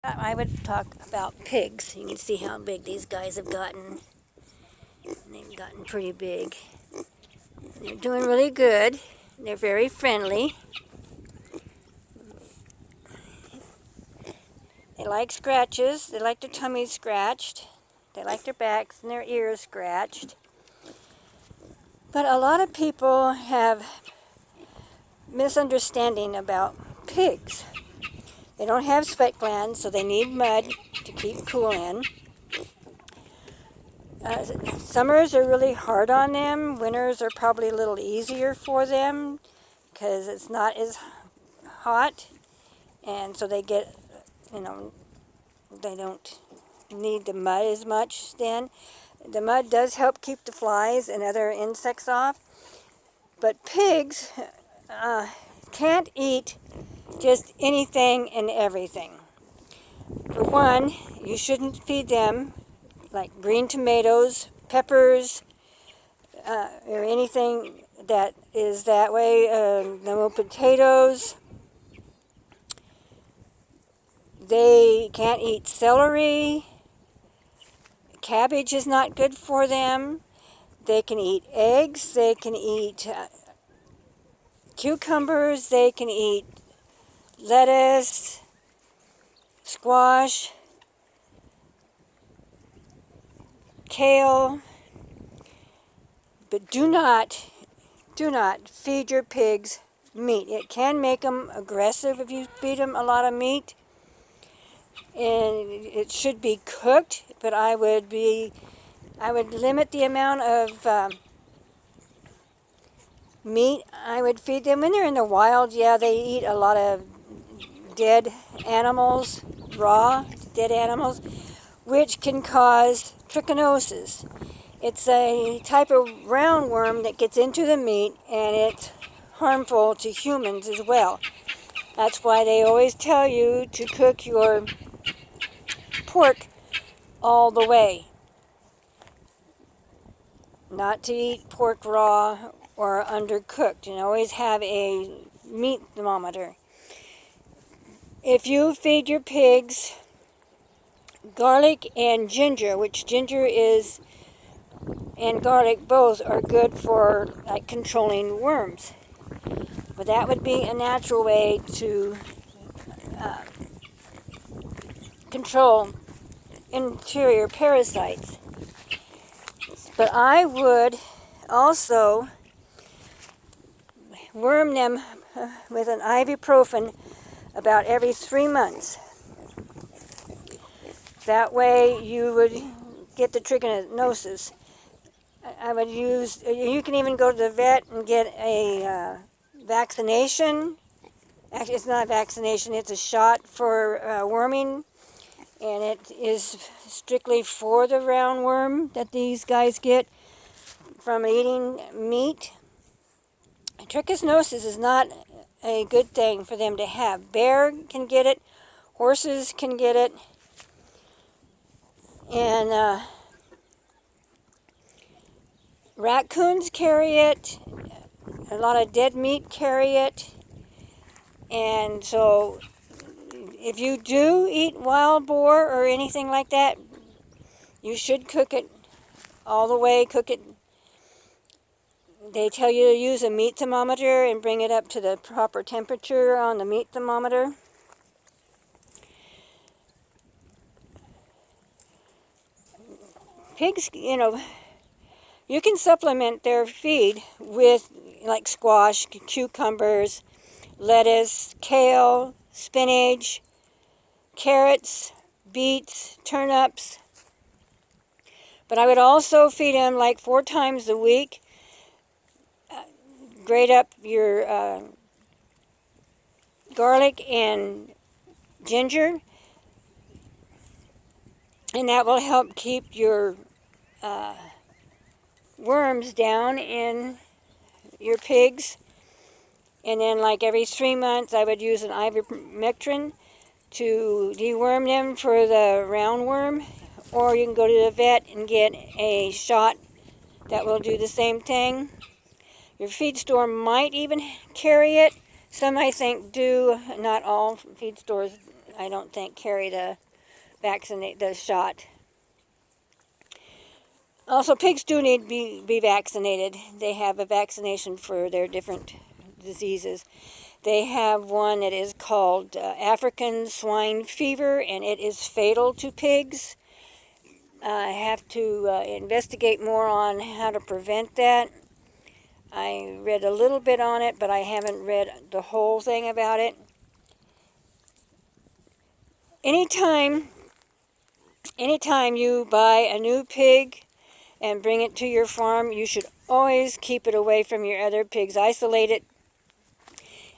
I would talk about pigs. You can see how big these guys have gotten. They've gotten pretty big. They're doing really good. They're very friendly. They like scratches. They like their tummies scratched. They like their backs and their ears scratched. But a lot of people have misunderstanding about pigs. They don't have sweat glands, so they need mud to keep cool in. Summers are really hard on them. Winters are probably a little easier for them because it's not as hot, and so they get, they don't need the mud as much then. The mud does help keep the flies and other insects off, but pigs can't eat just anything and everything. For one, you shouldn't feed them like green tomatoes, peppers, or anything that is that way. No potatoes. They can't eat celery. Cabbage is not good for them. They can eat eggs. They can eat cucumbers. They can eat lettuce, squash, kale. But do not feed your pigs meat. It can make them aggressive if you feed them a lot of meat. And it should be cooked, but I would limit the amount of meat I would feed them. When they're in the wild, yeah, they eat a lot of dead animals, raw dead animals, which can cause trichinosis. It's a type of roundworm that gets into the meat, and it's harmful to humans as well. That's why they always tell you to cook your pork all the way. Not to eat pork raw or undercooked, and always have a meat thermometer. If you feed your pigs garlic and ginger, which ginger is and garlic both are good for like controlling worms. But that would be a natural way to control interior parasites. But I would also worm them with an ibuprofen about every 3 months. That way you would get the trichinosis. I would use, you can even go to the vet and get a vaccination. Actually, it's not a vaccination, it's a shot for worming, and it is strictly for the roundworm that these guys get from eating meat. Trichinosis is not a good thing for them to have. Bear can get it, horses can get it, and raccoons carry it, a lot of dead meat carry it, and so if you do eat wild boar or anything like that, you should cook it all the way, cook it. They tell you to use a meat thermometer and bring it up to the proper temperature on the meat thermometer. Pigs, you can supplement their feed with like squash, cucumbers, lettuce, kale, spinach, carrots, beets, turnips. But I would also feed them like 4 times a week. Grate up your garlic and ginger, and that will help keep your worms down in your pigs. And then like every 3 months I would use an ivermectin to deworm them for the roundworm, or you can go to the vet and get a shot that will do the same thing. Your feed store might even carry it. Some I think do, not all feed stores I don't think, carry the shot. Also, pigs do need to be vaccinated. They have a vaccination for their different diseases. They have one that is called African swine fever, and it is fatal to pigs. I have to investigate more on how to prevent that. I read a little bit on it, but I haven't read the whole thing about it. Anytime you buy a new pig and bring it to your farm, you should always keep it away from your other pigs. Isolate it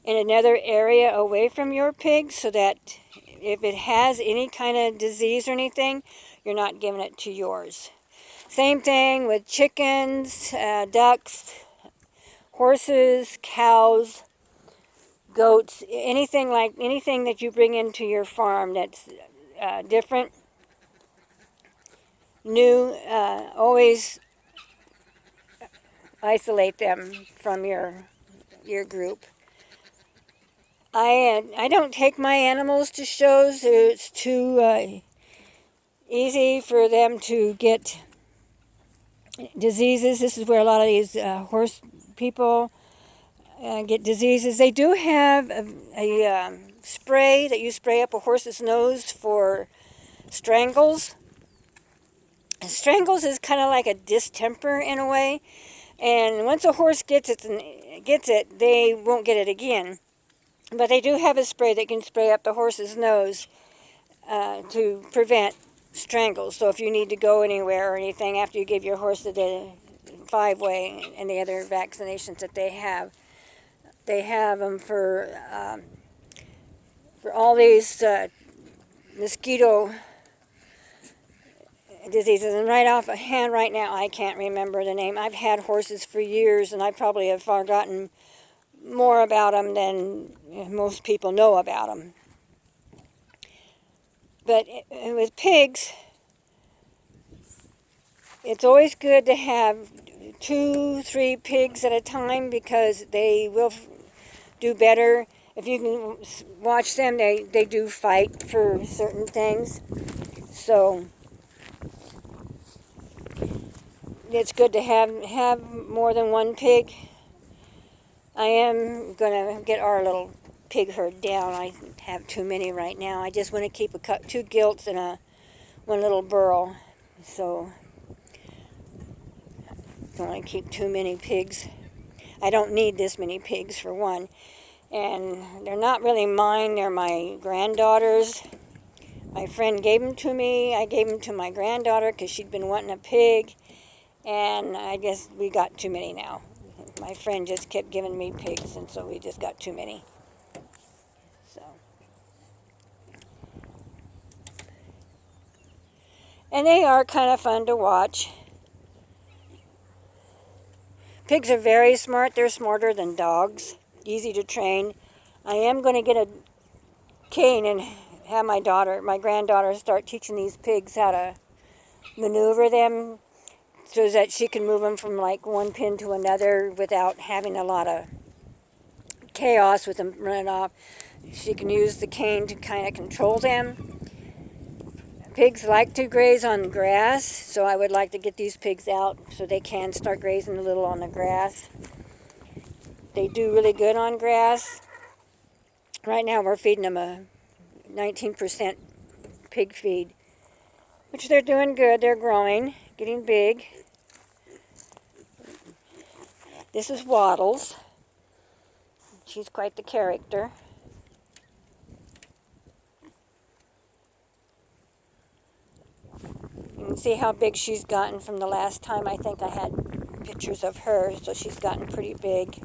in another area away from your pigs so that if it has any kind of disease or anything, you're not giving it to yours. Same thing with chickens, ducks, horses, cows, goats, anything that you bring into your farm that's different, new, always isolate them from your group. I don't take my animals to shows. It's too easy for them to get diseases. This is where a lot of these horse people get diseases. They do have a spray that you spray up a horse's nose for strangles. Strangles is kind of like a distemper in a way, and once a horse gets it, they won't get it again. But they do have a spray that can spray up the horse's nose to prevent strangles. So if you need to go anywhere or anything after you give your horse the 5-way and the other vaccinations that they have them for all these mosquito diseases. And right off hand right now, I can't remember the name. I've had horses for years, and I probably have forgotten more about them than most people know about them. But with pigs, it's always good to have 2-3 pigs at a time because they will do better. If you can watch them, they do fight for certain things. So it's good to have more than one pig. I am going to get our little pig herd down. I have too many right now. I just want to keep 2 gilts and one little burro. So I don't want to keep too many pigs. I don't need this many pigs for one. And they're not really mine. They're my granddaughter's. My friend gave them to me. I gave them to my granddaughter because she'd been wanting a pig. And I guess we got too many now. My friend just kept giving me pigs, and so we just got too many. So, and they are kind of fun to watch. Pigs are very smart. They're smarter than dogs. Easy to train. I am going to get a cane and have my granddaughter, start teaching these pigs how to maneuver them, so that she can move them from like one pen to another without having a lot of chaos with them running off. She can use the cane to kind of control them. Pigs like to graze on grass, so I would like to get these pigs out so they can start grazing a little on the grass. They do really good on grass. Right now we're feeding them a 19% pig feed, which they're doing good. They're growing, getting big. This is Waddles. She's quite the character. You can see how big she's gotten from the last time. I think I had pictures of her, so she's gotten pretty big.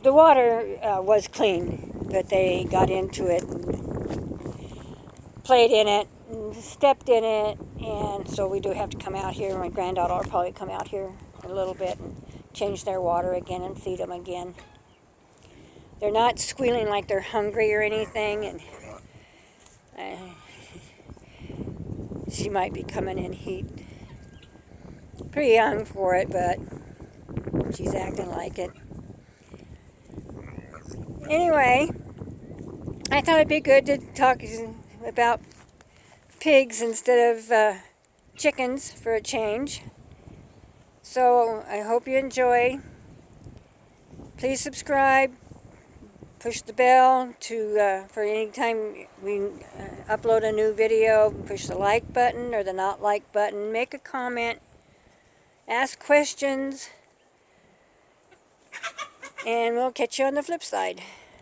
The water was clean, but they got into it and played in it and stepped in it, and so we do have to come out here. My granddaughter will probably come out here in a little bit and change their water again and feed them again. They're not squealing like they're hungry or anything, and she might be coming in heat. Pretty young for it, but she's acting like it. Anyway, I thought it'd be good to talk about pigs instead of chickens for a change. So I hope you enjoy. Please subscribe. Push the bell for any time we upload a new video. Push the like button or the not like button. Make a comment. Ask questions. And we'll catch you on the flip side.